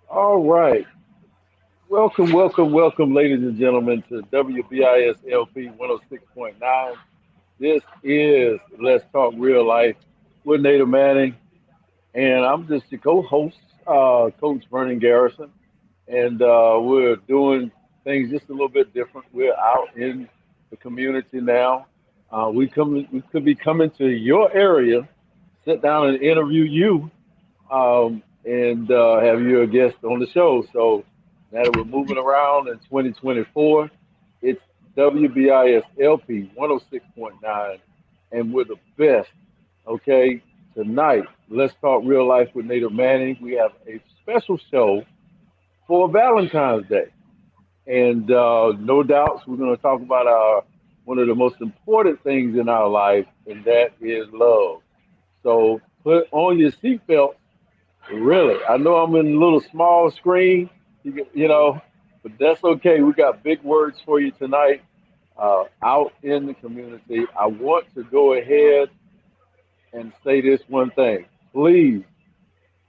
All right. Welcome, welcome, welcome, ladies and gentlemen, to WBISLP 106.9. This is Let's Talk Real Life with Native Manning, and I'm just the co-host, Coach Vernon Garrison, and we're doing things just a little bit different. We're out in the community now. We could be coming to your area, sit down and interview you and have you a guest on the show. So now that we're moving around in 2024, it's WBISLP 106.9, and we're the best. Okay, tonight, let's talk real life with Native Manning. We have a special show for Valentine's Day, and no doubts, we're going to talk about our one of the most important things in our life, and that is love. So put on your seatbelt. Really, I know I'm in a little small screen, but that's okay. We got big words for you tonight out in the community. I want to go ahead and say this one thing. Please,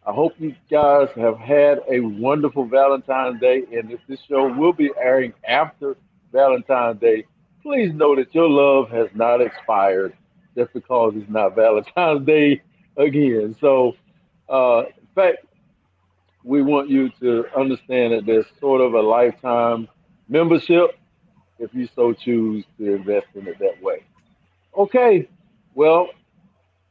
I hope you guys have had a wonderful Valentine's Day. And if this show will be airing after Valentine's Day, please know that your love has not expired just because it's not Valentine's Day again. So, in fact, we want you to understand that there's sort of a lifetime membership if you so choose to invest in it that way. Okay, well,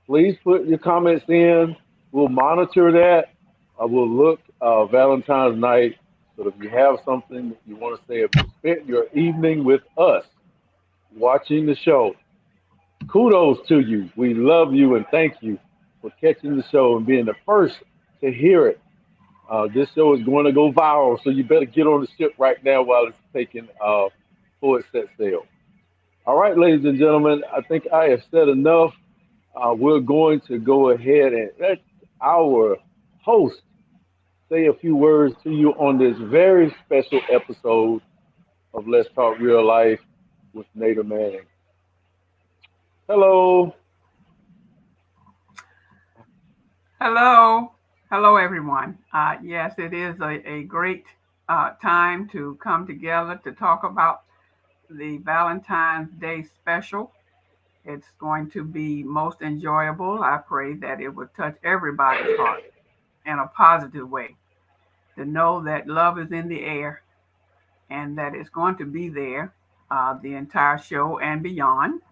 please put your comments in. We'll monitor that. We'll look Valentine's night. So if you have something that you want to say, if you spent your evening with us watching the show, kudos to you. We love you and thank you for catching the show and being the first to hear it. This show is going to go viral, so you better get on the ship right now while it's taking full set sail. All right, ladies and gentlemen, I think I have said enough. We're going to go ahead and let our host say a few words to you on this very special episode of Let's Talk Real Life with Native Manning. Hello. Hello. Hello, everyone. Yes, it is a great time to come together to talk about the Valentine's Day special. It's going to be most enjoyable. I pray that it will touch everybody's heart in a positive way. To know that love is in the air and that it's going to be there the entire show and beyond.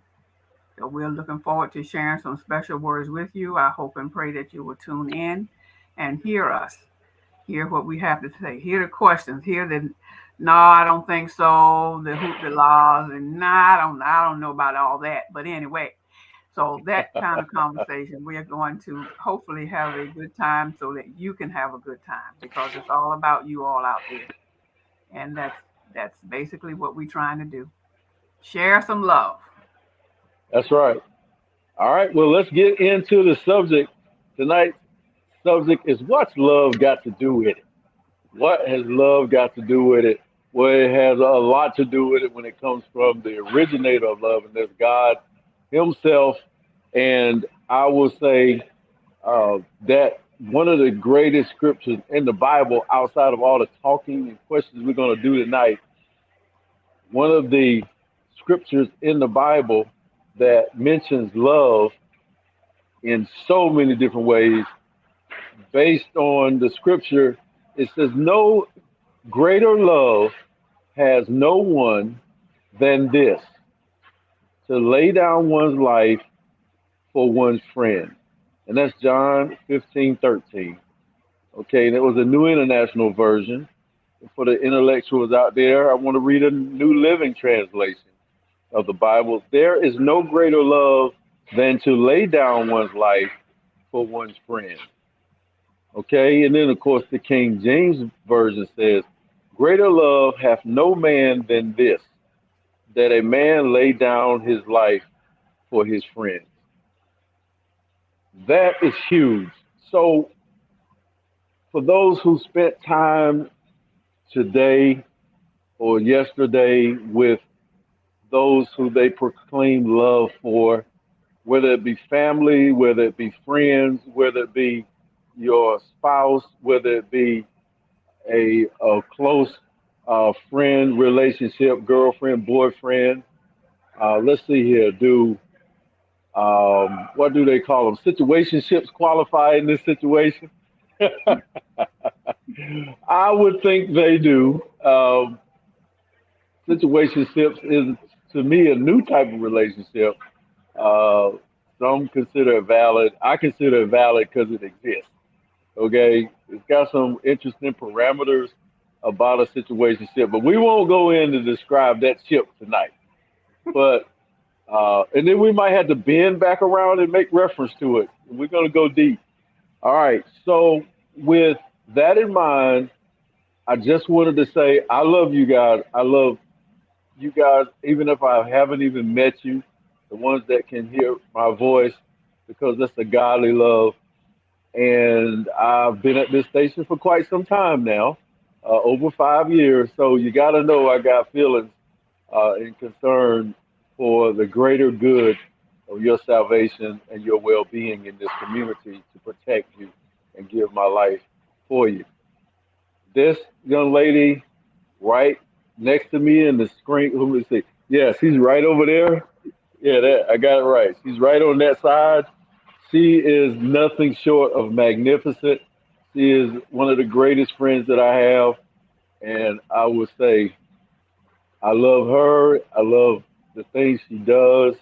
So we're looking forward to sharing some special words with you. I hope and pray that you will tune in and hear us, hear what we have to say, hear the questions, hear the no, I don't think so, the hoop the laws, and no, I don't know about all that. But anyway, so that kind of conversation, we are going to hopefully have a good time so that you can have a good time because it's all about you all out there. And that's basically what we're trying to do. Share some love. That's right. All right, well, let's get into the subject. Tonight's subject is what's love got to do with it? What has love got to do with it? Well, it has a lot to do with it when it comes from the originator of love, and that's God Himself. And I will say that one of the greatest scriptures in the Bible, outside of all the talking and questions we're going to do tonight, one of the scriptures in the Bible that mentions love in so many different ways, based on the scripture, it says, no greater love has no one than this, to lay down one's life for one's friend. And that's John 15:13. Okay, that was a New International Version. For the intellectuals out there, I want to read a New Living Translation of the Bible. There is no greater love than to lay down one's life for one's friend. Okay, and then of course the King James Version says, greater love hath no man than this, that a man lay down his life for his friends. That is huge. So, for those who spent time today or yesterday with those who they proclaim love for, whether it be family, whether it be friends, whether it be your spouse, whether it be a close friend relationship, girlfriend, boyfriend. Let's see here. Do what do they call them? Situationships qualify in this situation? I would think they do. Situationships is to me a new type of relationship. Uh, some consider it valid. I consider it valid because it exists. Okay, it's got some interesting parameters about a situationship, but we won't go in to describe that ship tonight. But and then we might have to bend back around and make reference to it. We're gonna go deep. All right. So with that in mind, I just wanted to say I love you guys. I love you guys, even if I haven't even met you, the ones that can hear my voice, because that's a godly love. And I've been at this station for quite some time now, over 5 years. So you got to know I got feelings and concern for the greater good of your salvation and your well-being in this community to protect you and give my life for you. This young lady right next to me in the screen, who is it? Yes, he's right over there. Yeah, that I got it right. She's right on that side. She is nothing short of magnificent. She is one of the greatest friends that I have, and I would say I love her. I love the things she does,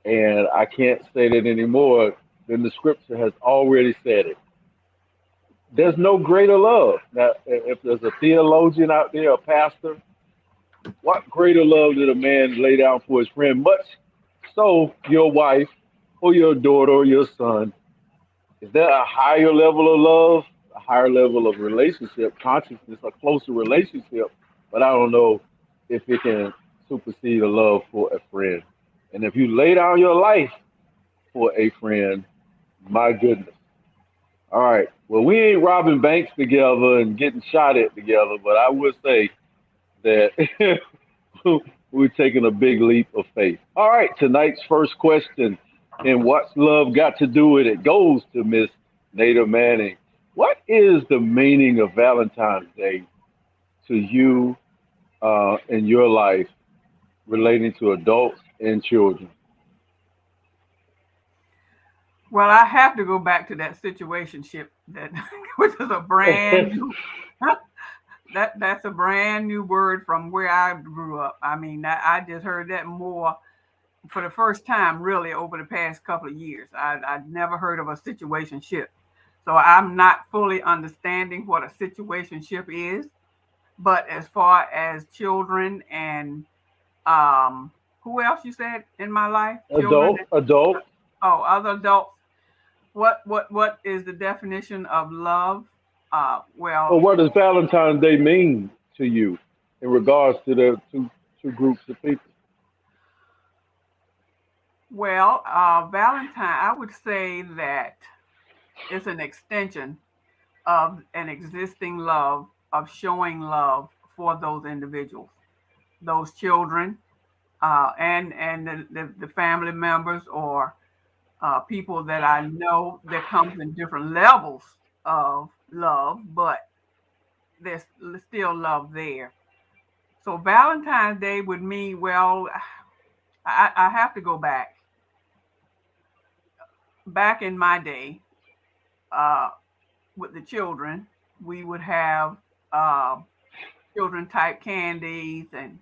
and I can't say that anymore than the scripture has already said it. There's no greater love. Now, if there's a theologian out there, a pastor, what greater love did a man lay down for his friend? Much so, your wife or your daughter or your son. Is there a higher level of love, a higher level of relationship, consciousness, a closer relationship? But I don't know if it can supersede a love for a friend. And if you lay down your life for a friend, my goodness. All right. Well, we ain't robbing banks together and getting shot at together, but I would say that we're taking a big leap of faith. All right. Tonight's first question, and what's love got to do with it, goes to Miss Nada Manning. What is the meaning of Valentine's Day to you in your life relating to adults and children? Well, I have to go back to that situationship that which is a brand new that's a brand new word from where I grew up. I mean, I just heard that more for the first time really over the past couple of years. I'd never heard of a situationship. So I'm not fully understanding what a situationship is. But as far as children and who else you said in my life? Children Adult, adult. oh, other adults. What is the definition of love? Or Well, what does Valentine's Day mean to you in regards to the two groups of people? Valentine. I would say that it's an extension of an existing love of showing love for those individuals, those children, and the family members or people that I know that comes in different levels of love, but there's still love there. So Valentine's Day would mean, well, I have to go back in my day uh, with the children. We would have uh, children type candies and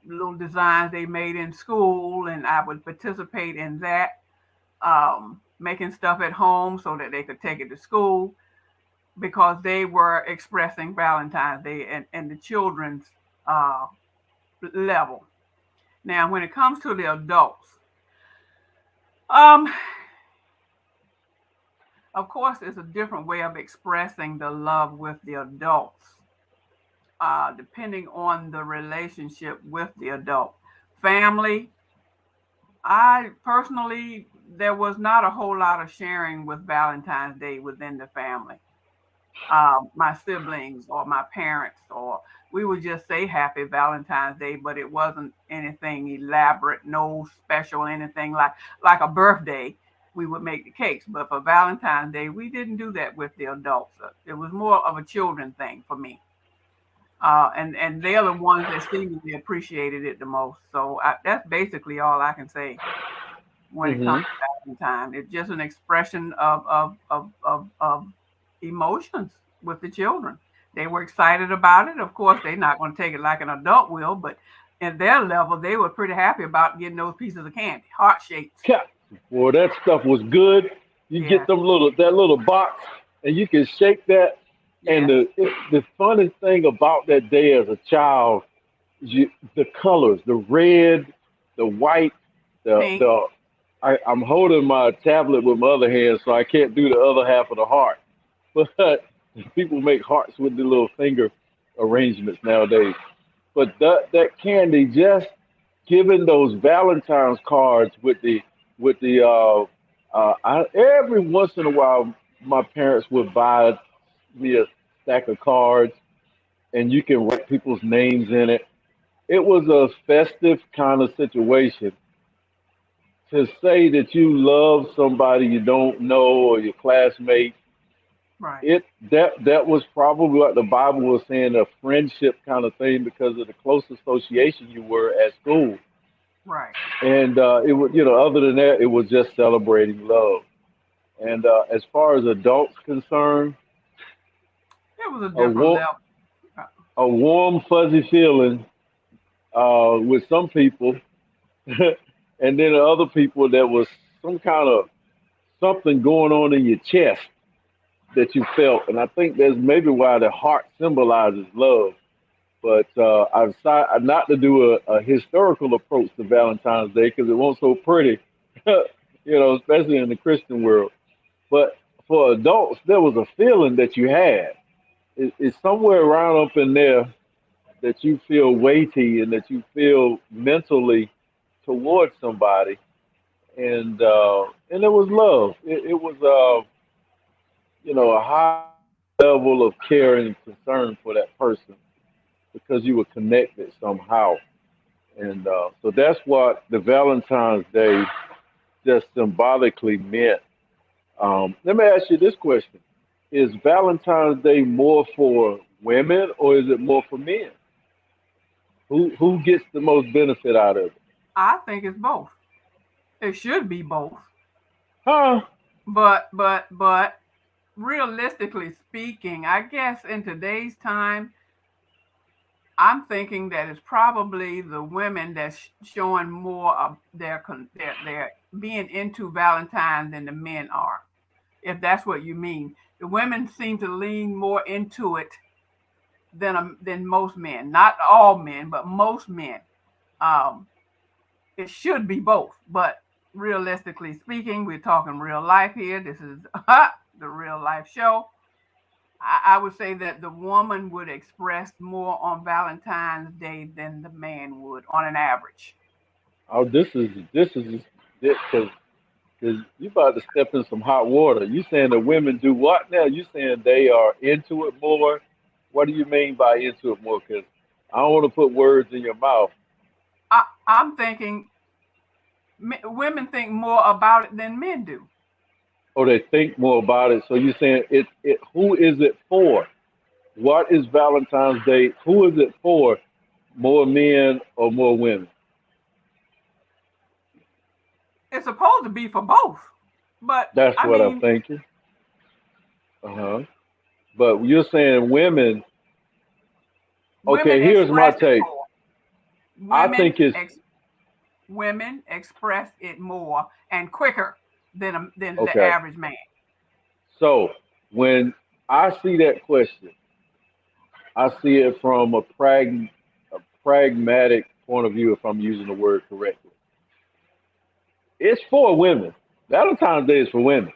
little designs they made in school, and I would participate in that, making stuff at home so that they could take it to school because they were expressing Valentine's Day and the children's uh, level. Now, when it comes to the adults, um, of course, it's a different way of expressing the love with the adults, depending on the relationship with the adult. Family, I personally, there was not a whole lot of sharing with Valentine's Day within the family. My siblings or my parents, or we would just say Happy Valentine's Day, but it wasn't anything elaborate, no special anything like a birthday. we would make the cakes. But for Valentine's Day, we didn't do that with the adults. It was more of a children thing for me. And they're the ones that seemingly appreciated it the most. So that's basically all I can say when it comes Hmm. to Valentine. It's just an expression of emotions with the children. They were excited about it. Of course, they're not going to take it like an adult will, but at their level, they were pretty happy about getting those pieces of candy, heart shapes. Boy, that stuff was good. You get Yeah, them that little box, and you can shake that. And yes, the funny thing about that day as a child is the colors, the red, the white, pink. the I'm holding my tablet with my other hand, so I can't do the other half of the heart. But people make hearts with the little finger arrangements nowadays. But that candy, just giving those Valentine's cards every once in a while, my parents would buy me a stack of cards, and you can write people's names in it. It was a festive kind of situation. To say that you love somebody you don't know or your classmate, Right, it that was probably what the Bible was saying, a friendship kind of thing, because of the close association you were at school. right. And it was, other than that, it was just celebrating love. And as far as adults concerned, It was a a different warm, level. Uh, a warm, fuzzy feeling with some people, and then other people that was some kind of something going on in your chest that you felt. And I think that's maybe why the heart symbolizes love. But I've decided not to do a historical approach to Valentine's Day because it wasn't so pretty, especially in the Christian world. But for adults, there was a feeling that you had. It's somewhere around up in there that you feel weighty and that you feel mentally towards somebody, and it was love. It was a high level of care and concern for that person because you were connected somehow, and so that's what the Valentine's Day just symbolically meant. Let me ask you this question: is Valentine's Day more for women or is it more for men? Who gets the most benefit out of it? I think it's both. It should be both. Huh? But realistically speaking, I guess in today's time, I'm thinking that it's probably the women that's showing more of their being into Valentine than the men are. If that's what you mean, the women seem to lean more into it than most men. Not all men, but most men. Um, it should be both, but realistically speaking, we're talking real life here. This is the real life show. I would say that the woman would express more on Valentine's Day than the man would on an average. Oh, this is because you about to step in some hot water. You saying the women do what now? You saying they are into it more? What do you mean by into it more? Because I don't want to put words in your mouth. I'm thinking women think more about it than men do. Or they think more about it. So you're saying it who is it for? What is Valentine's Day? Who is it for? More men or more women? It's supposed to be for both, but That's I what I'm mean, thinking. Uh-huh. But you're saying women, women okay, here's my express it take. more. I Women think it's ex- women express it more and quicker than the okay. average man. So when I see that question, I see it from a pragmatic point of view, if I'm using the word correctly. It's for women. Valentine's Day is for women.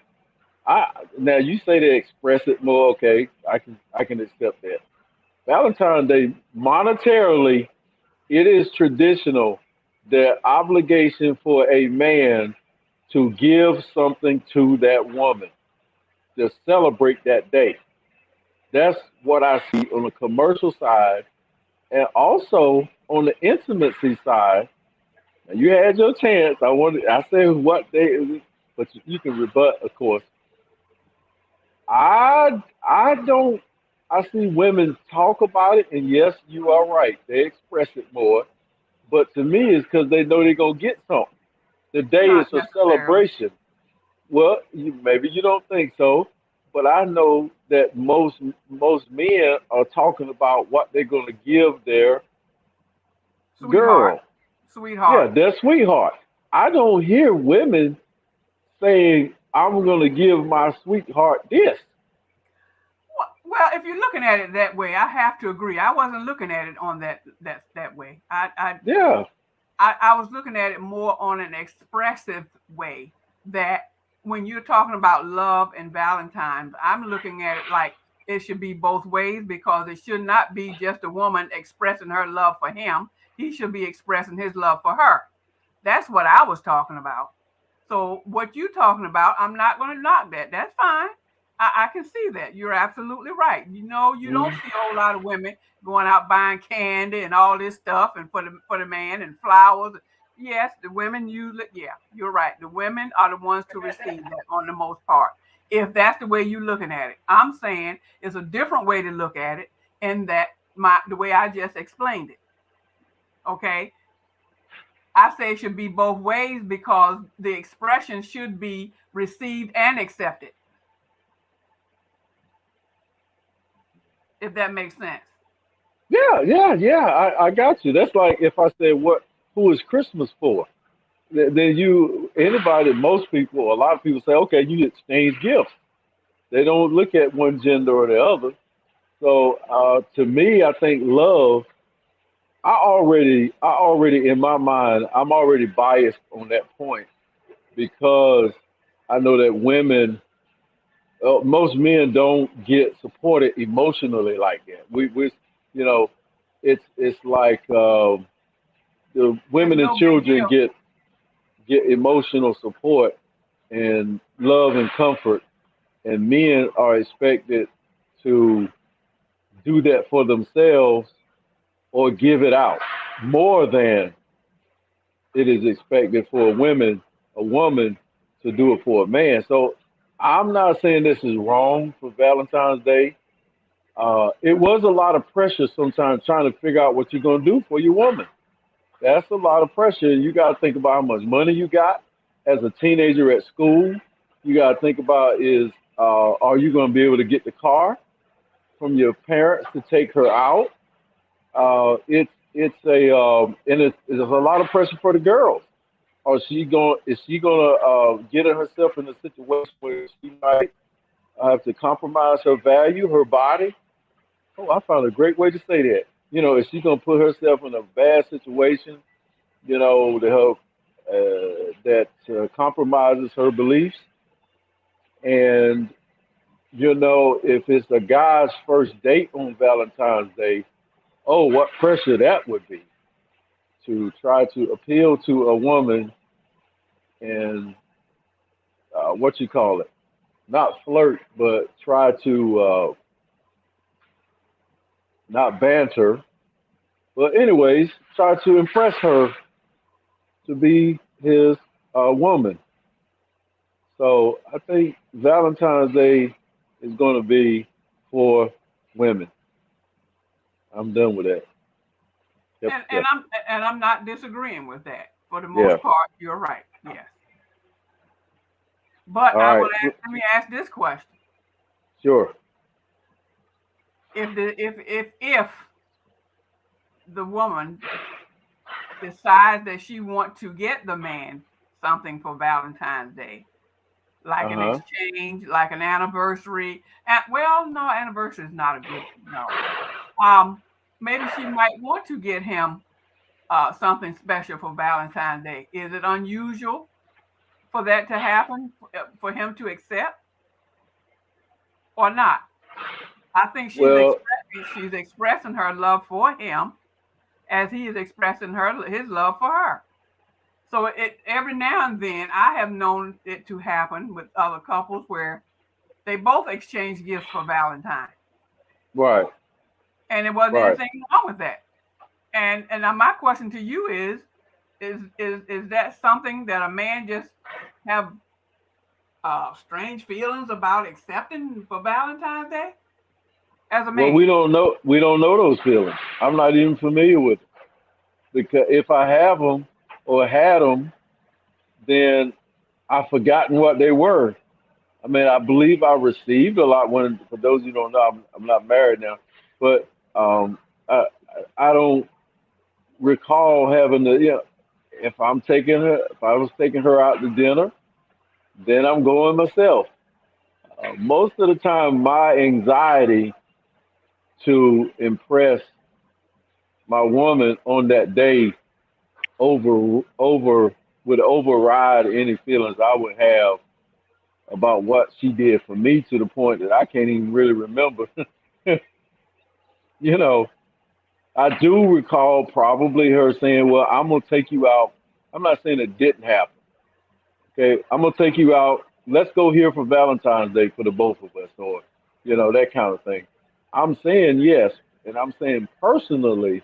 I Now you say they express it more. Okay, I can accept that. Valentine's Day, monetarily, it is traditional, the obligation for a man to give something to that woman to celebrate that day. That's what I see on the commercial side, and also on the intimacy side. Now, you had your chance. I said what day is it? but you can rebut, of course. I don't. I see women talk about it, and yes, you are right. They express it more, but to me, it's because they know they're gonna get something. The day Not is a necessarily. celebration. Well, maybe you don't think so, but I know that most men are talking about what they're gonna give their Sweetheart, girl. Yeah, sweetheart. their sweetheart. I don't hear women saying, "I'm gonna give my sweetheart this." Well, if you're looking at it that way, I have to agree. I wasn't looking at it on that way. Yeah. I was looking at it more on an expressive way. That when you're talking about love and Valentine's, I'm looking at it like it should be both ways because it should not be just a woman expressing her love for him. He should be expressing his love for her. That's what I was talking about. So what you're talking about, I'm not going to knock that. That's fine. I can see that. You're absolutely right. You know, you don't Mhm. see a whole lot of women going out buying candy and all this stuff and for the man and flowers. Yes, the women usually, yeah, you're right. The women are the ones to receive that on the most part. If that's the way you're looking at it, I'm saying it's a different way to look at it, and that the way I just explained it. Okay, I say it should be both ways because the expression should be received and accepted, if that makes sense. Yeah, yeah, yeah. I got you. That's like if I said, "What? Who is Christmas for?" Then anybody, most people, a lot of people say, "Okay, you exchange gifts." They don't look at one gender or the other. So to me, I think love. I already in my mind, I'm already biased on that point because I know that women, most men don't get supported emotionally like that. We, you know, it's like the It's women and no big children deal. get emotional support and love and comfort, and men are expected to do that for themselves or give it out more than it is expected for a woman to do it for a man. So I'm not saying this is wrong for Valentine's Day. It was a lot of pressure sometimes trying to figure out what you're going to do for your woman. That's a lot of pressure. You got to think about how much money you got as a teenager at school. You got to think about are you going to be able to get the car from your parents to take her out? It's a and it's a lot of pressure for the girls. Is she going to get herself in a situation where she might have to compromise her value, her body? Oh, I found a great way to say that. Is she going to put herself in a bad situation? To help that compromises her beliefs. And if it's a guy's first date on Valentine's Day, oh, what pressure that would be to try to appeal to a woman and what you call it, not flirt, but try to not banter. But anyways, try to impress her to be his woman. So I think Valentine's Day is going to be for women. I'm done with that. Yep, And and yep. I'm and I'm not disagreeing with that. For the Yeah. most part, you're right. Yes. But All I right. will let me ask this question. Sure. If the woman decides that she wants to get the man something for Valentine's Day, like Uh an huh. exchange, like an anniversary. Well, no, anniversary is not a good no. Um, Maybe she might want to get him something special for Valentine's Day. Is it unusual for that to happen for him to accept or not? I think Well, she's expressing her love for him as he is expressing his love for her. So it every now and then I have known it to happen with other couples where they both exchange gifts for Valentine, right, and it wasn't right. anything wrong with that. And now my question to you is that something that a man just have? strange feelings about accepting for Valentine's Day as a Well, man? we don't know those feelings. I'm not even familiar with them because if I have them or had them, then I've forgotten what they were. I mean, I believe I received a lot. When for those who don't know, I'm not married now, but um, I don't recall having the. If I was taking her out to dinner, then I'm going myself. Most of the time, my anxiety to impress my woman on that day over would override any feelings I would have about what she did for me to the point that I can't even really remember. you know, I do recall probably her saying, "Well, I'm gonna take you out." I'm not saying it didn't happen. Okay, I'm gonna take you out. Let's go here for Valentine's Day for the both of us, or that kind of thing. I'm saying yes, and I'm saying personally,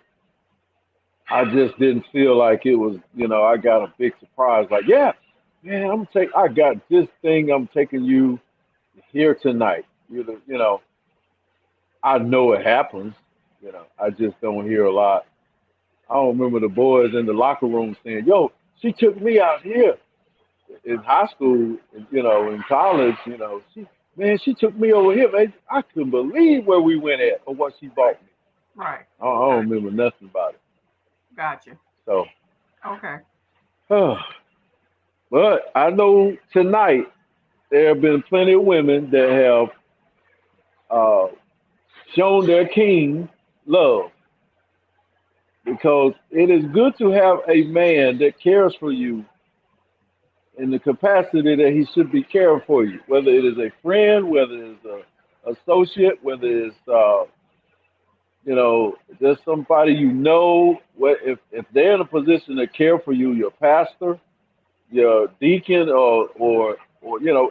I just didn't feel like it was. I got a big surprise. Like, yeah, man, I got this thing. I'm taking you here tonight. I know it happens. I just don't hear a lot. I don't remember the boys in the locker room saying, "Yo, she took me out here." In high school, in college, she took me over here, man. I couldn't believe where we went at or what she bought me. Right. I Right. don't remember nothing about it. Gotcha. So, Okay. but I know tonight there have been plenty of women that have uh, shown their king love because it is good to have a man that cares for you in the capacity that he should be caring for you, whether it is a friend, whether it's a associate, whether it's there's somebody if they're in a position to care for you, your pastor, your deacon, or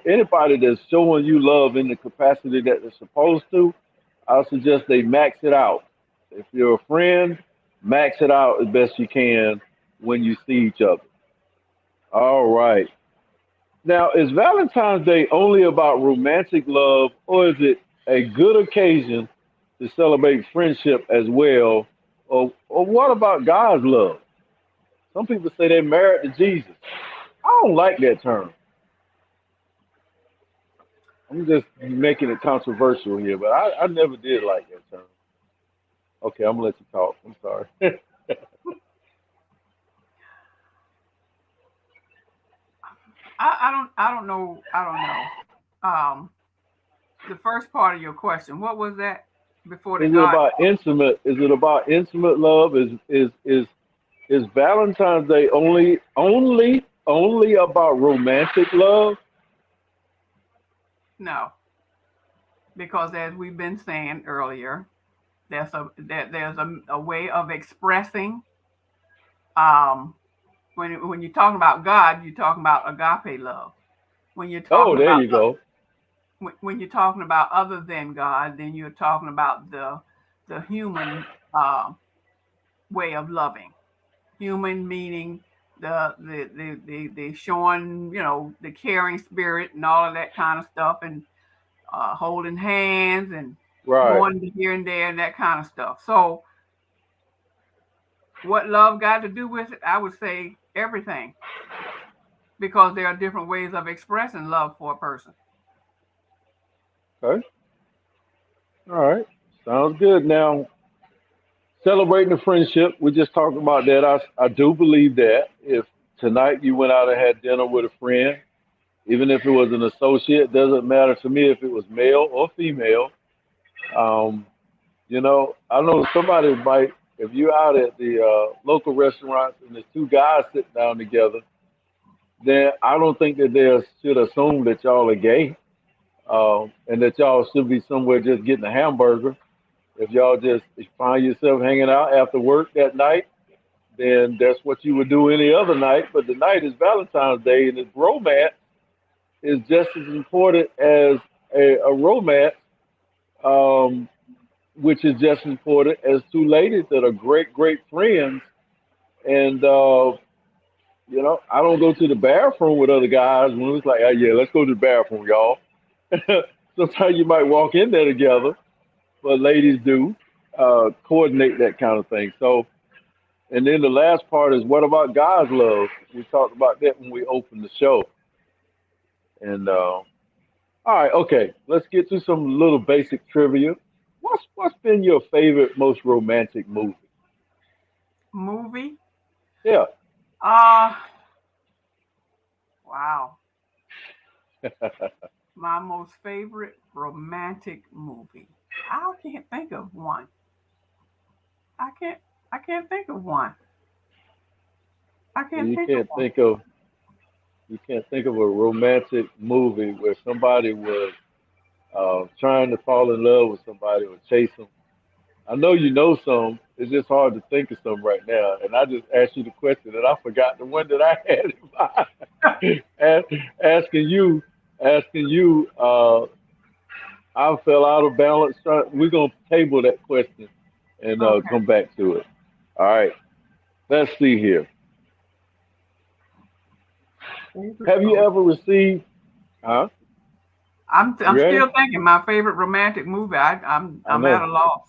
anybody that's showing you love in the capacity that they're supposed to, I suggest they max it out. If you're a friend, max it out as best you can when you see each other. All right. Now, is Valentine's Day only about romantic love, or is it a good occasion to celebrate friendship as well? Or what about God's love? Some people say they're married to Jesus. I don't like that term. I'm just making it controversial here, but I never did like that term. Okay, I'm gonna let you talk. I'm sorry. I don't know. I don't know. Um, the first part of your question, what was that before the Is it God about part? intimate? Is it about intimate love? Is Valentine's Day only about romantic love? No, because as we've been saying earlier, there's a way of expressing. Um, when you're talking about God, you're talking about agape love. When you're Oh, talking there about you go. when you're talking about other than God, then you're talking about the human uh, way of loving. Human meaning the showing the caring spirit and all of that kind of stuff, and holding hands and Right. going here and there and that kind of stuff. So what love got to do with it? I would say everything, because there are different ways of expressing love for a person. Okay. All right. Sounds good. Now, celebrating the friendship, we just talked about that. I do believe that if tonight you went out and had dinner with a friend, even if it was an associate, doesn't matter to me if it was male or female. Um, I know somebody might, if you're out at the local restaurants and there's two guys sitting down together, then I don't think that they should assume that y'all are gay, and that y'all should be somewhere just getting a hamburger. If y'all just find yourself hanging out after work that night, then that's what you would do any other night. But the night is Valentine's Day, and this romance is just as important as a romance, um, which is just as important as two ladies that are great, great friends. And I don't go to the bathroom with other guys when it's like, oh, yeah, let's go to the bathroom, y'all. Sometimes you might walk in there together, but ladies do coordinate that kind of thing. So, and then the last part is what about God's love? We talked about that when we opened the show. And all right, okay, let's get to some little basic trivia. What's been your favorite, most romantic movie? Movie? Yeah. Uh, wow. My most favorite romantic movie. I can't think of one. I can't. I can't think of one. I can't You think of can't one. think of you can't think of a romantic movie where somebody was trying to fall in love with somebody or chase them. I know you know some. It's just hard to think of some right now. And I just asked you the question, and I forgot the one that I had in mind. Asking you, asking you. I fell out of balance. We're gonna table that question and Okay. come back to it. All right. Let's see here. Favorite Have you ro- ever received? Huh? I'm You ready? still thinking my favorite romantic movie. I I'm at know. a loss.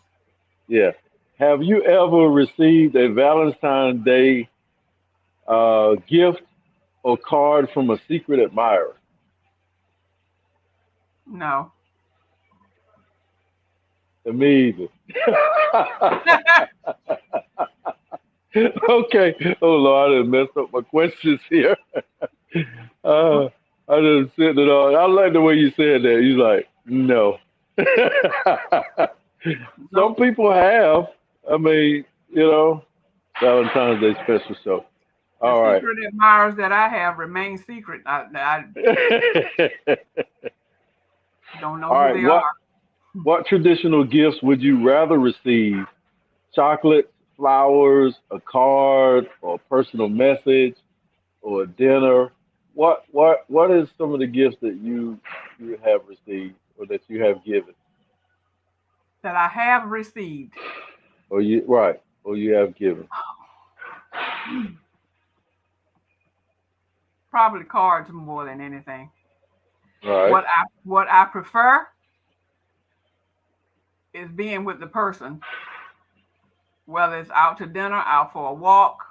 Yeah. Have you ever received a Valentine's Day gift or card from a secret admirer? No. Me either. Okay. Oh Lord, I done messed up my questions here. Uh, I just sitting it on. I like the way you said that. You're like, no. Some Nope. people have. I mean, Valentine's Day special show. The All right. secret admirers that I have remain secret. I don't know All who right. they What are. what traditional gifts would you rather receive? Chocolate, flowers, a card, or a personal message, or a dinner? What is some of the gifts that you have received or that you have given? That I have received. Or you have given. Probably cards more than anything. All right. What I prefer is being with the person, whether it's out to dinner, out for a walk,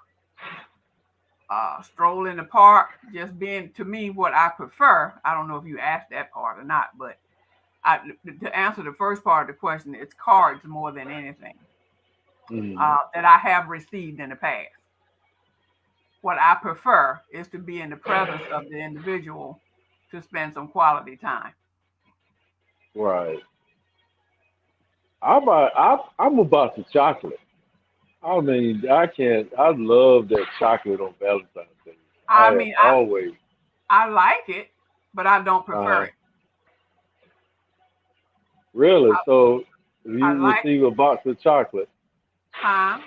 stroll in the park, just being to me what I prefer. I don't know if you asked that part or not, but to answer the first part of the question, it's cards more than anything Mm, that I have received in the past. What I prefer is to be in the presence of the individual to spend some quality time. right. I'm about the chocolate. I mean, I can't. I love that chocolate on Valentine's Day. I I have mean, always. I like it, but I don't prefer Uh, it. really. So, if I you like receive a box of chocolate, time.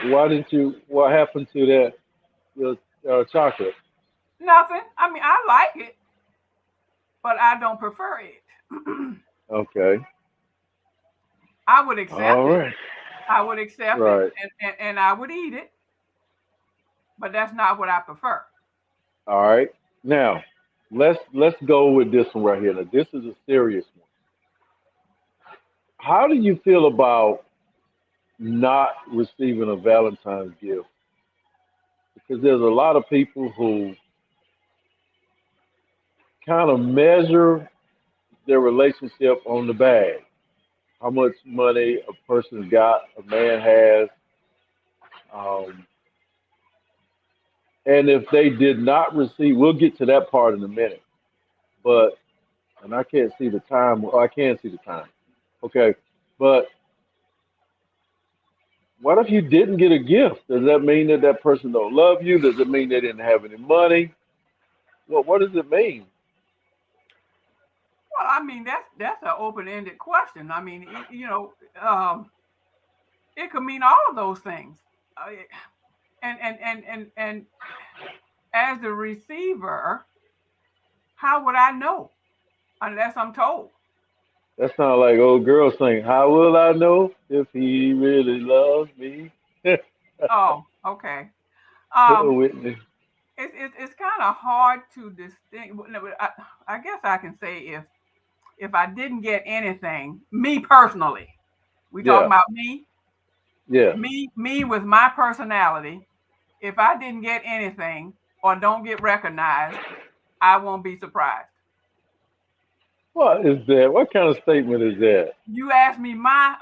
why didn't you? What happened to that your chocolate? Nothing. I mean, I like it, but I don't prefer it. Okay. I would accept All it. right. I would accept it Right. and I would eat it, but that's not what I prefer. All right. Now, let's go with this one right here. Now, this is a serious one. How do you feel about not receiving a Valentine's gift? Because there's a lot of people who kind of measure their relationship on the bag. How much money a person's got, a man has, um, and if they did not receive, we'll get to that part in a minute. But and I can't see the time. Oh, I can see the time. Okay, but what if you didn't get a gift? Does that mean that that person don't love you? Does it mean they didn't have any money? What does it mean? Well, I mean that's an open-ended question. I mean, it could mean all of those things. Uh, and as the receiver, how would I know unless I'm told? That sounds like old girl saying, "How will I know if he really loves me?" Oh, okay. Um, Whitney. It's kind of hard to distinguish. I guess I can say if I didn't get anything, me personally, we talking Yeah, about me, yeah. me with my personality. If I didn't get anything or don't get recognized, I won't be surprised. What is that? What kind of statement is that? You ask me my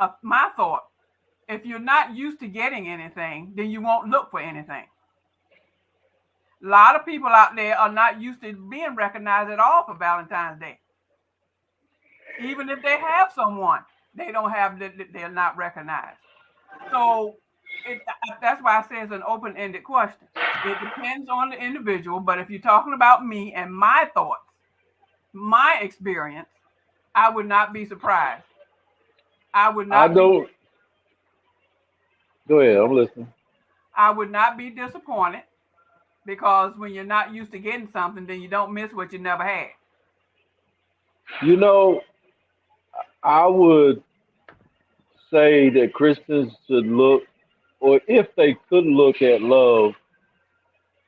thought. If you're not used to getting anything, then you won't look for anything. A lot of people out there are not used to being recognized at all for Valentine's Day. Even if they have someone, they don't have they're not recognized. So it, that's why I say it's an open-ended question. It depends on the individual, but if you're talking about me and my thoughts, my experience, I would not be surprised. I would I not be don't. Go ahead. I'm listening. I would not be disappointed because when you're not used to getting something, then you don't miss what you never had. You know, I would say that Christians should look, or if they could look at love,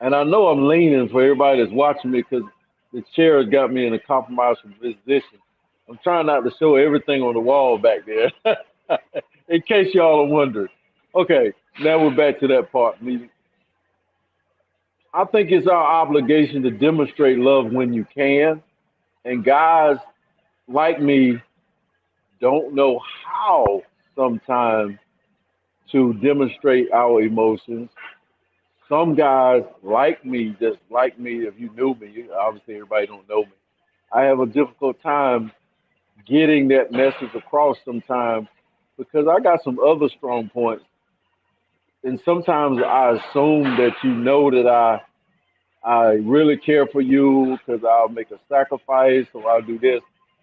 and I know I'm leaning for everybody that's watching me because the chair has got me in a compromising position. I'm trying not to show everything on the wall back there, in case y'all are wondering. Okay, now we're back to that part. I think it's our obligation to demonstrate love when you can, and guys like me don't know how sometimes to demonstrate our emotions. Some guys like me, just like me, if you knew me, obviously everybody don't know me. I have a difficult time getting that message across sometimes because I got some other strong points. And sometimes I assume that you know that I really care for you because I'll make a sacrifice or I'll do this.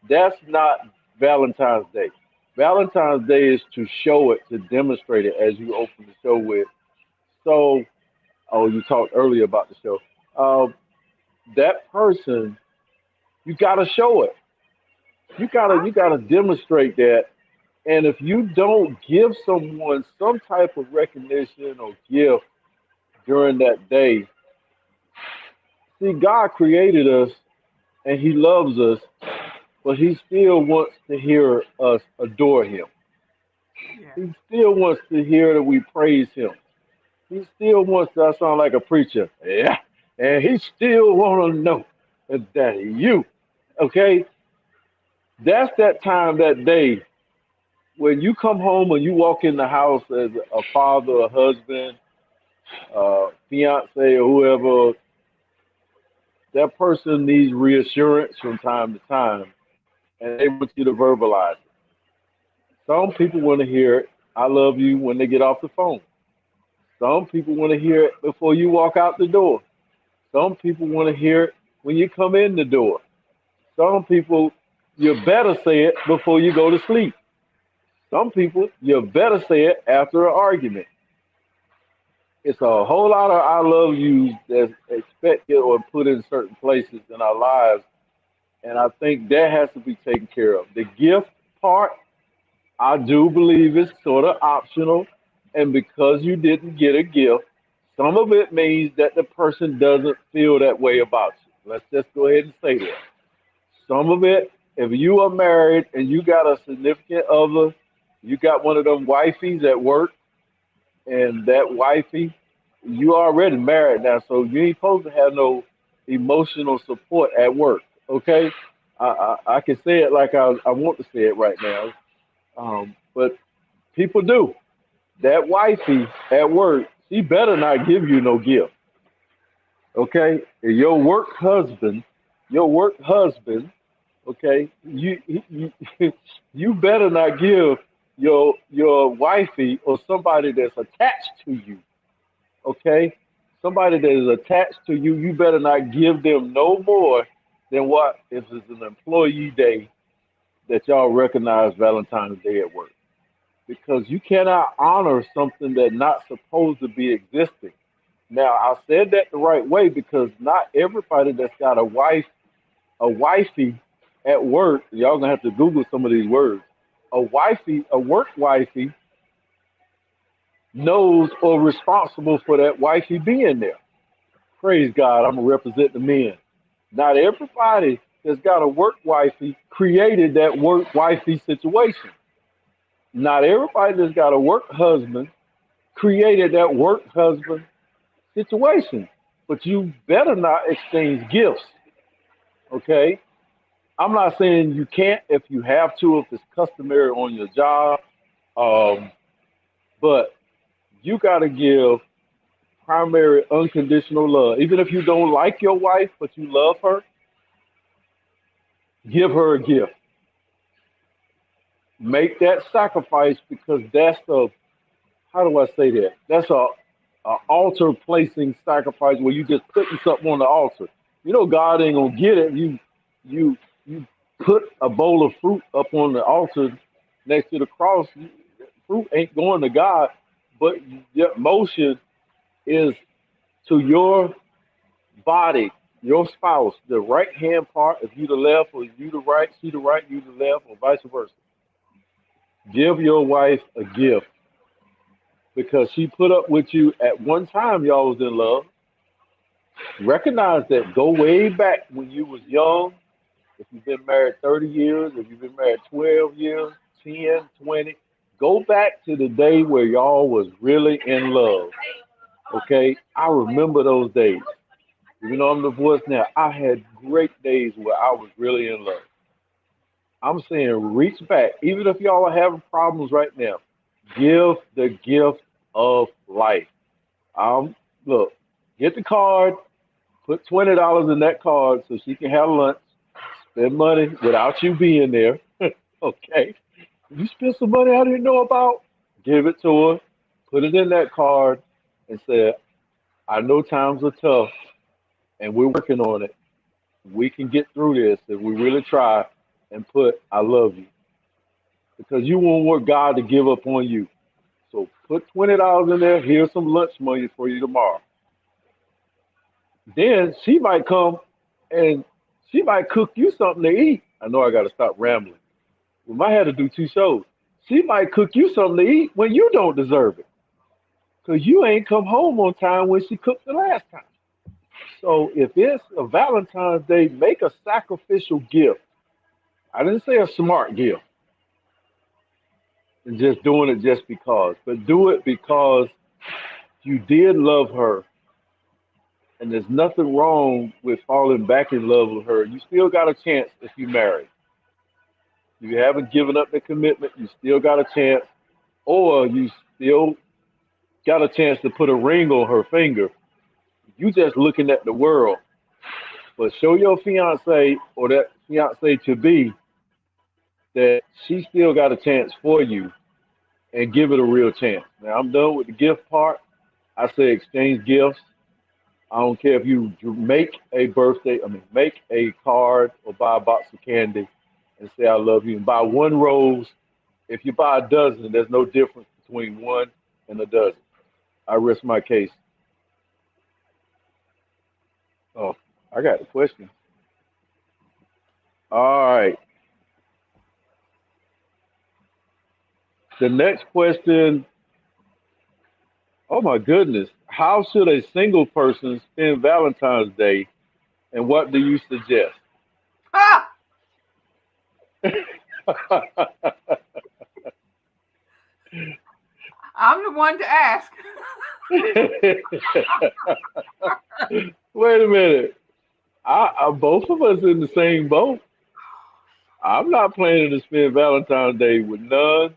That's not Valentine's Day. Valentine's Day is to show it, to demonstrate it, as you open the show with. So, oh, you talked earlier about the show. Uh, that person, you got to show it. I You gotta demonstrate that. And if you don't give someone some type of recognition or gift during that day, see, God created us and He loves us, but He still wants to hear us adore Him. yeah. He still wants to hear that we praise Him. He still wants to, I sound like a preacher. Yeah. And He still want to know that you, okay? That's that time, that day, when you come home and you walk in the house as a father, a husband, fiance, or whoever, that person needs reassurance from time to time, and they want you to verbalize it. Some people want to hear it, I love you, when they get off the phone. Some people want to hear it before you walk out the door. Some people want to hear it when you come in the door. Some people, you better say it before you go to sleep. Some people, you better say it after an argument. It's a whole lot of I love yous that's expected or put in certain places in our lives. And I think that has to be taken care of. The gift part, I do believe is sort of optional. And because you didn't get a gift, some of it means that the person doesn't feel that way about you. Let's just go ahead and say that. Some of it, if you are married and you got a significant other, you got one of them wifeys at work, and that wifey, you already married now, so you ain't supposed to have no emotional support at work. Okay, I can say it like I want to say it right now, but people do. That wifey at work, she better not give you no gift. Okay, and your work husband, okay, you better not give your wifey or somebody that's attached to you, okay, somebody that is attached to you, you better not give them no more than what if it's an employee day that y'all recognize Valentine's Day at work, because you cannot honor something that's not supposed to be existing. Now I said that the right way because not everybody that's got a wifey at work, y'all gonna have to Google some of these words. A work wifey knows or responsible for that wifey being there. Praise God, I'm gonna represent the men. Not everybody that's got a work wifey created that work wifey situation. Not everybody that's got a work husband created that work husband situation. But you better not exchange gifts, okay? I'm not saying you can't if you have to, if it's customary on your job, um, but you got to give primary unconditional love. Even if you don't like your wife, but you love her, give her a gift. Make that sacrifice because that's the, how do I say that? That's a altar placing sacrifice where you just putting something on the altar. You know God ain't gonna get it. You put a bowl of fruit up on the altar next to the cross. Fruit ain't going to God, but your motion is to your body, your spouse, the right hand part, if you the left or you the right, she the right, you the left, or vice versa. Give your wife a gift because she put up with you at one time y'all was in love. Recognize that. Go way back when you was young. If you've been married 30 years, if you've been married 12 years, 10, 20, go back to the day where y'all was really in love. Okay? I remember those days. Even though I'm divorced now, I had great days where I was really in love. I'm saying reach back. Even if y'all are having problems right now, give the gift of life. Look, get the card, put $20 in that card so she can have lunch, spend money without you being there. Okay. You spent some money I didn't know about, give it to her, put it in that card, and say, I know times are tough and we're working on it. We can get through this if we really try and put I love you. Because you won't want God to give up on you. So put $20 in there, here's some lunch money for you tomorrow. Then she might come and she might cook you something to eat. I know I got to stop rambling. We might have to do two shows. She might cook you something to eat when you don't deserve it because you ain't come home on time when she cooked the last time. So if it's a Valentine's Day, make a sacrificial gift. I didn't say a smart gift and just doing it just because, but do it because you did love her and there's nothing wrong with falling back in love with her. You still got a chance if you marry. You haven't given up the commitment. You still got a chance, or you still got a chance to put a ring on her finger. You just looking at the world. But show your fiance or that fiance to be that she still got a chance for you and give it a real chance. Now I'm done with the gift part. I say exchange gifts. I don't care if you make a birthday, make a card or buy a box of candy and say I love you and buy one rose. If you buy a dozen, there's no difference between one and a dozen. I rest my case. Oh, I got a question. All right. The next question, oh my goodness. How should a single person spend Valentine's Day and what do you suggest? Ah, I'm the one to ask. Wait a minute. Both of us in the same boat. I'm not planning to spend Valentine's Day with none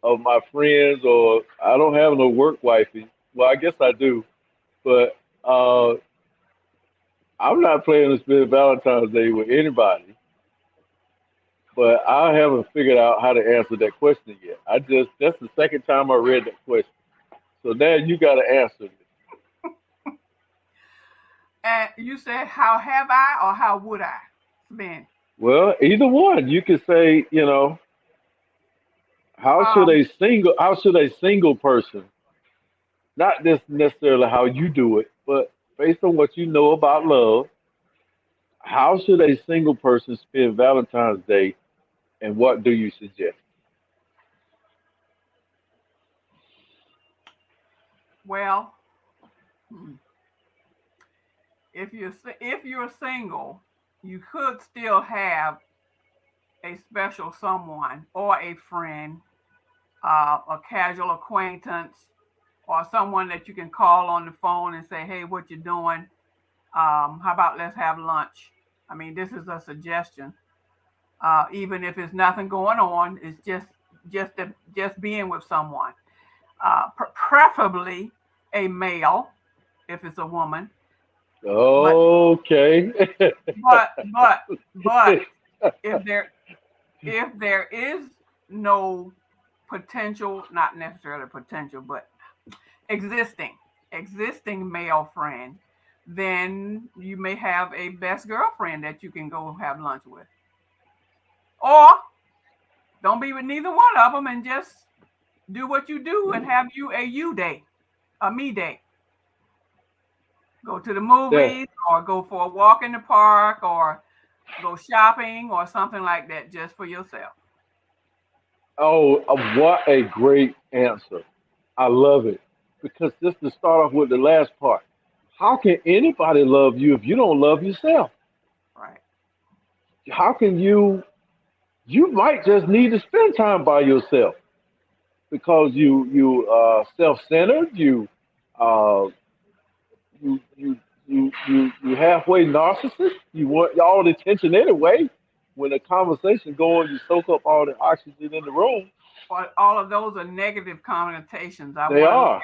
of my friends, or I don't have no work wifey. Well, I guess I do, but I'm not planning to spend Valentine's Day with anybody. But I haven't figured out how to answer that question yet. That's the second time I read that question. So now you got to answer it. And you said, how have I or how would I spend? Well, either one. You could say, Um, how should a single person, not just necessarily how you do it, but based on what you know about love, how should a single person spend Valentine's Day and what do you suggest? well, hmm, if you're single, you could still have a special someone or a friend, a casual acquaintance, or someone that you can call on the phone and say, "Hey, what you doing? How about let's have lunch?" I mean, this is a suggestion. Even if it's nothing going on, it's just being with someone, preferably a male if it's a woman. But Okay. but if there is no potential, not necessarily potential, but existing existing male friend, then you may have a best girlfriend that you can go have lunch with, or don't be with neither one of them and just do what you do and have you a you day, a me day. Go to the Yeah. movies or go for a walk in the park or go shopping or something like that just for yourself. Oh, what a great answer. I love it. Because just to start off with the last part, how can anybody love you if you don't love yourself? Right. How can you might just need to spend time by yourself because you self-centered, uh you halfway narcissist, you want all the attention anyway. When the conversation going, you soak up all the oxygen in the room. But all of those are negative connotations. They are.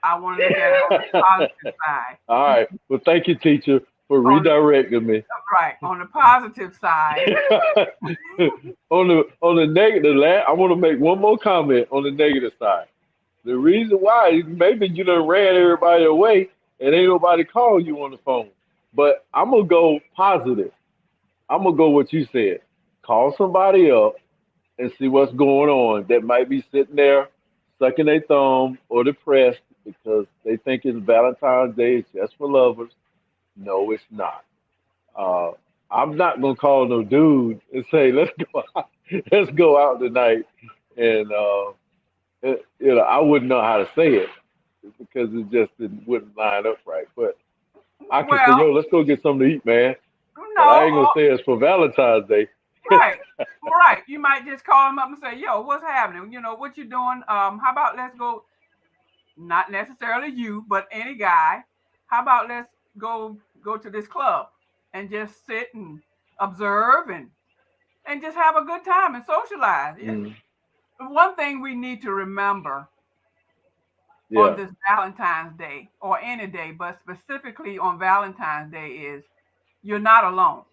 I want to look at it on the positive side. All right. Well, thank you, teacher, for On the redirecting me. right, on the positive side, On the negative, I want to make one more comment on the negative side. The reason why is maybe you done ran everybody away and ain't nobody call you on the phone. But I'm gonna go positive. I'm gonna go what you said. Call somebody up and see what's going on that might be sitting there sucking their thumb or depressed because they think it's Valentine's Day, it's just for lovers. No, it's not. Uh, I'm not gonna call no dude and say let's go out, let's go out tonight, and I wouldn't know how to say it because wouldn't line up right. But I can say, well, yo, let's go get something to eat, man. But I no, ain't gonna say it's for Valentine's Day. right, right. You might just call them up and say, "Yo, what's happening? What you doing? How about let's go? Not necessarily you, but any guy. How about let's go to this club and just sit and observe and just have a good time and socialize." Mm, One thing we need to remember on yeah, this Valentine's Day or any day, but specifically on Valentine's Day, is you're not alone.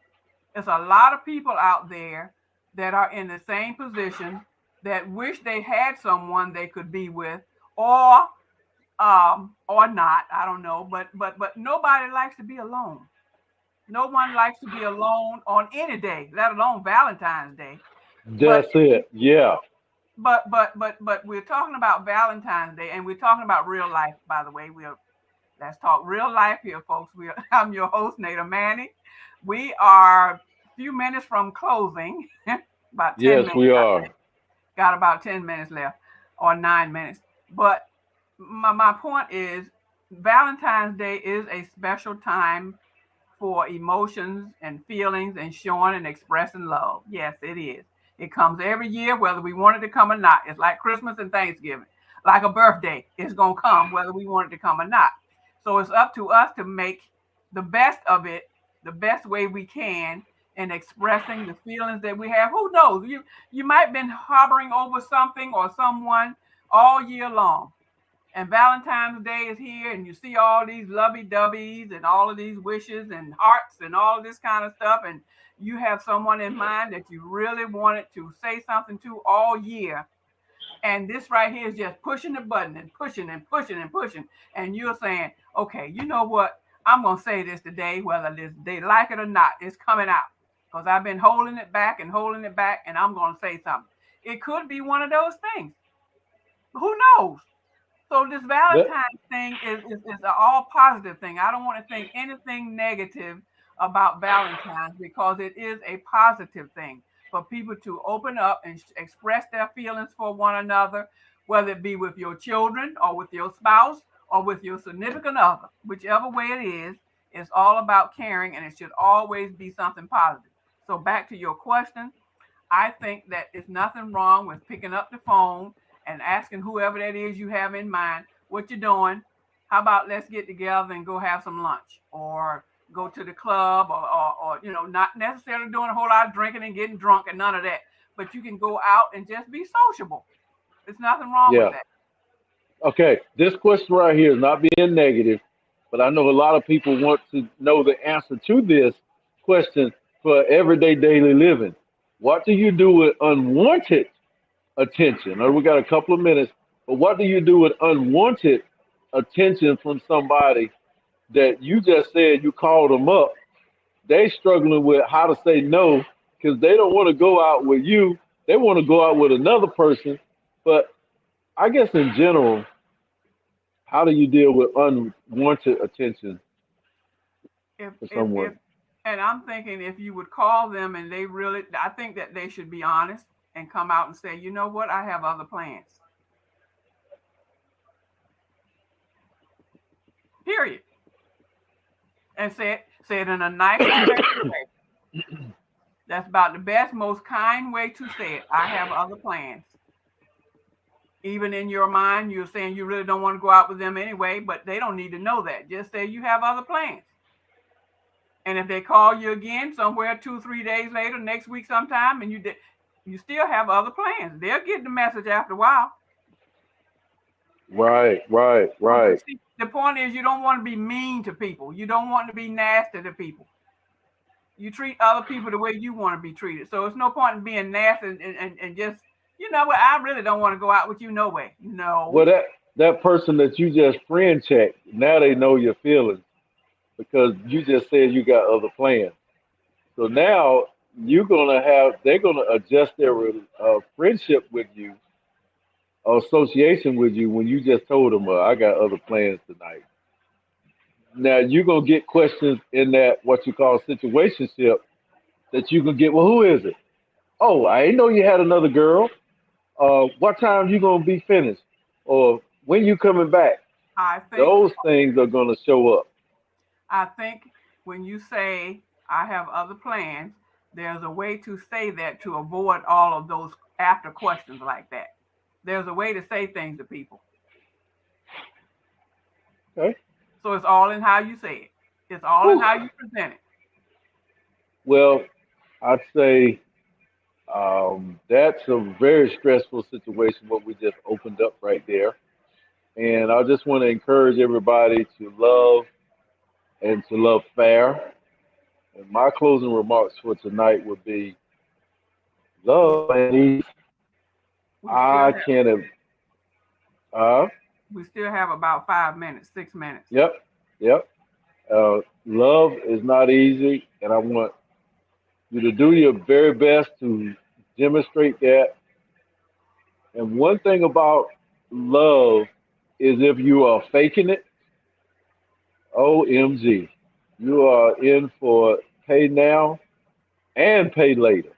There's a lot of people out there that are in the same position that wish they had someone they could be with, or not. I don't know, but nobody likes to be alone. No one likes to be alone on any day, let alone Valentine's Day. But that's it. Yeah, but we're talking about Valentine's Day, and we're talking about real life. By the way, let's talk real life here, folks. I'm your host, Nada Manny. We are a few minutes from closing, about 10 yes, minutes, we I are. think. Got about 10 minutes left, or 9 minutes. But my point is, Valentine's Day is a special time for emotions and feelings and showing and expressing love. Yes, it is. It comes every year, whether we want it to come or not. It's like Christmas and Thanksgiving, like a birthday. It's going to come whether we want it to come or not. So it's up to us to make the best of it, the best way we can, in expressing the feelings that we have. Who knows? You might have been harboring over something or someone all year long, and Valentine's Day is here, and you see all these lovey dovey and all of these wishes and hearts and all of this kind of stuff, and you have someone in mind that you really wanted to say something to all year. And this right here is just pushing the button and pushing and pushing and pushing. And you're saying, okay, you know what? I'm going to say this today, whether they like it or not. It's coming out because I've been holding it back, and I'm going to say something. It could be one of those things. Who knows? So this That, Valentine's thing is an all positive thing. I don't want to think anything negative about Valentine's because it is a positive thing for people to open up and express their feelings for one another, whether it be with your children or with your spouse or with your significant other, whichever way it is. It's all about caring, and it should always be something positive. So back to your question, I think that there's nothing wrong with picking up the phone and asking whoever that is you have in mind, what you're doing. How about let's get together and go have some lunch or go to the club or not necessarily doing a whole lot of drinking and getting drunk and none of that. But you can go out and just be sociable. There's nothing wrong with Yeah. that. Okay. This question right here is not being negative, but I know a lot of people want to know the answer to this question for everyday daily living. What do you do with unwanted attention? Now, we got a couple of minutes, but what do you do with unwanted attention from somebody that you just said you called them up? They struggling with how to say no because they don't want to go out with you. They want to go out with another person. But I guess in general, how do you deal with unwanted attention for If someone? and I'm thinking if you would call them and they really, I think that they should be honest and come out and say, you know what, I have other plans. Period. And say it in a nice, respectful way. That's about the best, most kind way to say it. I have other plans. Even in your mind, you're saying you really don't want to go out with them anyway, but they don't need to know that. Just say you have other plans. And if they call you again somewhere 2, 3 days later, next week sometime, and you still have other plans, they'll get the message after a while. Right, right, But right. see, the point is, you don't want to be mean to people. You don't want to be nasty to people. You treat other people the way you want to be treated. So it's no point in being nasty and just, you know what, I really don't want to go out with you no way. Well, No. that person that you just friend checked, now they know your feelings because you just said you got other plans. So now they're gonna adjust their friendship with you, association with you when you just told them, I got other plans tonight. Now you're gonna get questions in that what you call situationship that you can get. Well, who is it? Oh, I didn't know you had another girl. What time you gonna be finished? Or when you coming back? I think Those things are gonna show up. I think when you say I have other plans, there's a way to say that to avoid all of those after questions like that. There's a way to say things to people. Okay. So it's all in how you say it. It's all in Whew. how you present it. Well, I'd say that's a very stressful situation, what we just opened up right there. And I just want to encourage everybody to love and to love fair. And my closing remarks for tonight would be We love ain't easy. we still I have can't, uh, we still have about 5 minutes, 6 minutes. yep, yep. Love is not easy. And I want you to do your very best to demonstrate that. And one thing about love is if you are faking it, OMG. You are in for pay now and pay later.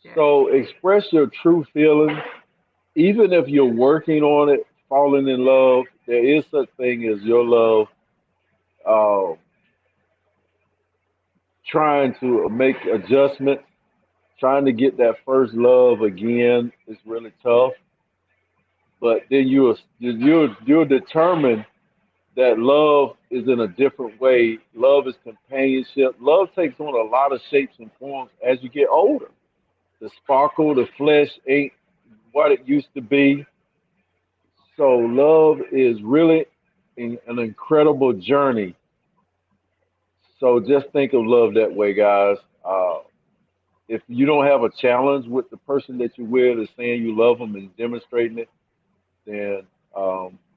Yes. So express your true feelings, even if you're working on it, falling in love. There is such thing as your love. Uh, trying to make adjustments, trying to get that first love again is really tough. But then you're determined that love is in a different way. Love is companionship. Love takes on a lot of shapes and forms as you get older. The sparkle, the flesh ain't what it used to be. So love is really an incredible journey. So just think of love that way, guys. If you don't have a challenge with the person that you're with is saying you love them and demonstrating it, then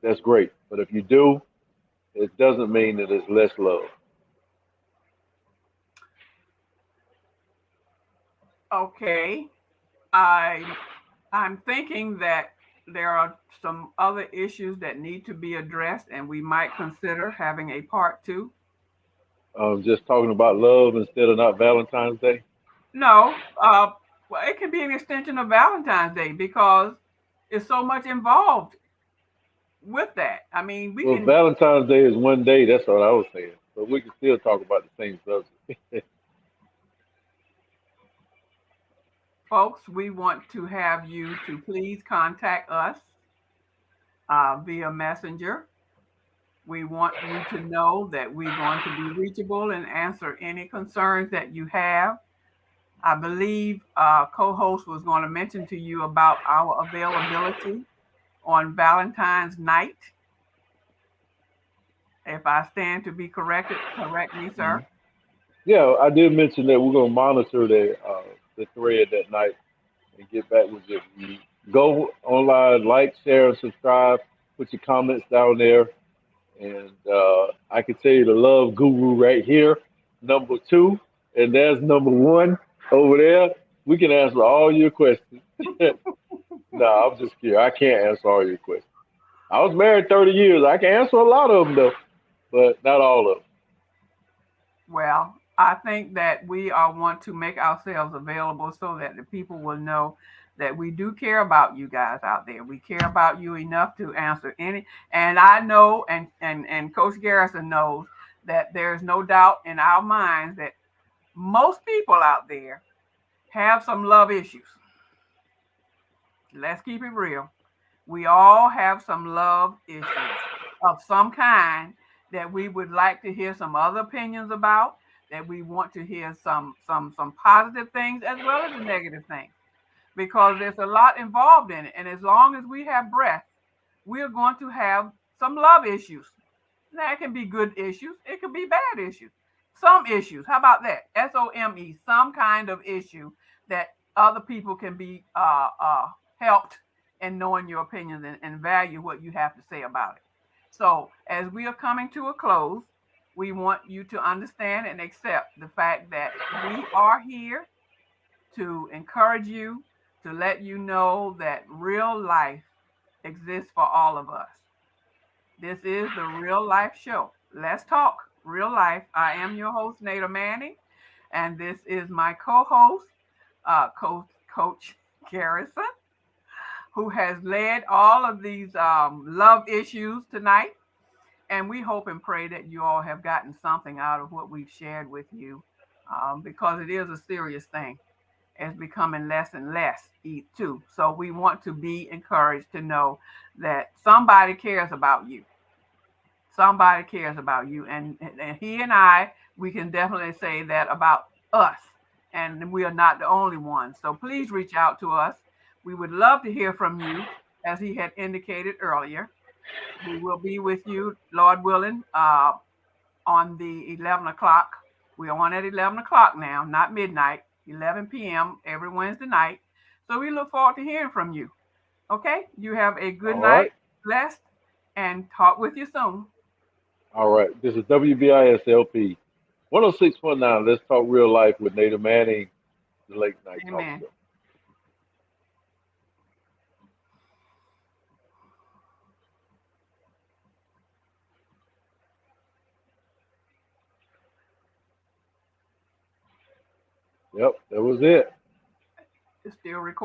that's great. But if you do, it doesn't mean that it's less love. Okay. I I'm thinking that there are some other issues that need to be addressed, and we might consider having a part two. Just talking about love instead of not Valentine's Day. No, well, it can be an extension of Valentine's Day because it's so much involved with that. I mean, we Well, can. Valentine's Day is one day. That's what I was saying. but we can still talk about the same subject. Folks, we want to have you to please contact us via messenger. We want you to know that we're going to be reachable and answer any concerns that you have. I believe co-host was going to mention to you about our availability on Valentine's night. If I stand to be corrected, correct me, Mhm. sir. Yeah, I did mention that we're gonna monitor the thread that night and get back with you. You go online, like, share, and subscribe. Put your comments down there, and I can tell you the love guru right here, number two, and there's number one over there. We can answer all your questions. No, I'm just kidding. I can't answer all your questions. I was married 30 years. I can answer a lot of them though, but not all of them. Well, I think that we want to make ourselves available so that the people will know that we do care about you guys out there. We care about you enough to answer any. And I know, and Coach Garrison knows that there's no doubt in our minds that most people out there have some love issues. Let's keep it real. We all have some love issues of some kind that we would like to hear some other opinions about, that we want to hear some positive things as well as the negative things, because there's a lot involved in it. And as long as we have breath, we're going to have some love issues. Now, it can be good issues, it could be bad issues. Some issues, how about that? SOME, some kind of issue that other people can be helped in knowing your opinions and value what you have to say about it. So, as we are coming to a close, we want you to understand and accept the fact that we are here to encourage you, to let you know that real life exists for all of us. This is the Real Life Show. Let's talk real life. I am your host, Nada Manning, and this is my co host, Coach Garrison, who has led all of these love issues tonight. And we hope and pray that you all have gotten something out of what we've shared with you, because it is a serious thing. It's becoming less and less too. So we want to be encouraged to know that somebody cares about you. Somebody cares about you. And he and I, we can definitely say that about us. And we are not the only ones. So please reach out to us. We would love to hear from you, as he had indicated earlier. We will be with you, Lord willing, on the 11 o'clock. We're on at 11 o'clock now, not midnight, 11 p.m. every Wednesday night. So we look forward to hearing from you. Okay? You have a good All night, right, blessed, and talk with you soon. all right. This is WBISLP 106.9. Let's talk real life with Native Manning, the late night talk Amen. show. Yep, that was it. It's still recording.